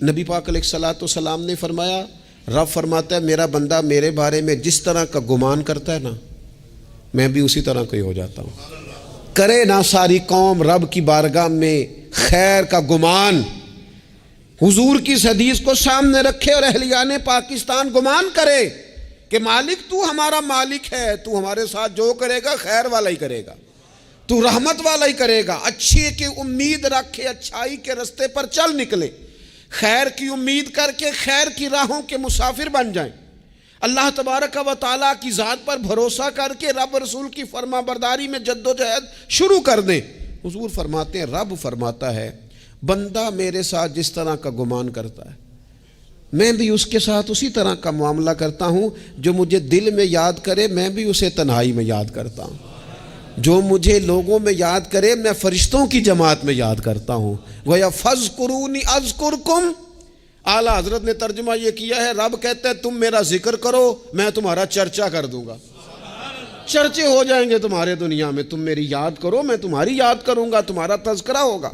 نبی پاک علیہ الصلوۃ والسلام نے فرمایا، رب فرماتا ہے میرا بندہ میرے بارے میں جس طرح کا گمان کرتا ہے نا، میں بھی اسی طرح کا ہی ہو جاتا ہوں۔ کرے نا ساری قوم رب کی بارگاہ میں خیر کا گمان، حضور کی اس حدیث کو سامنے رکھے اور اہلیان پاکستان گمان کرے کہ مالک تو ہمارا مالک ہے، تو ہمارے ساتھ جو کرے گا خیر والا ہی کرے گا، تو رحمت والا ہی کرے گا۔ اچھی کی امید رکھے، اچھائی کے رستے پر چل نکلے، خیر کی امید کر کے خیر کی راہوں کے مسافر بن جائیں، اللہ تبارک و تعالیٰ کی ذات پر بھروسہ کر کے رب رسول کی فرما برداری میں جد و جہد شروع کر دیں۔ حضور فرماتے ہیں، رب فرماتا ہے بندہ میرے ساتھ جس طرح کا گمان کرتا ہے میں بھی اس کے ساتھ اسی طرح کا معاملہ کرتا ہوں۔ جو مجھے دل میں یاد کرے میں بھی اسے تنہائی میں یاد کرتا ہوں، جو مجھے لوگوں میں یاد کرے میں فرشتوں کی جماعت میں یاد کرتا ہوں۔ گویا فَاذْكُرُونِی أَذْكُرْكُمْ، اعلیٰ حضرت نے ترجمہ یہ کیا ہے، رب کہتا ہے تم میرا ذکر کرو میں تمہارا چرچا کر دوں گا، چرچے ہو جائیں گے تمہارے دنیا میں۔ تم میری یاد کرو میں تمہاری یاد کروں گا، تمہارا تذکرہ ہوگا۔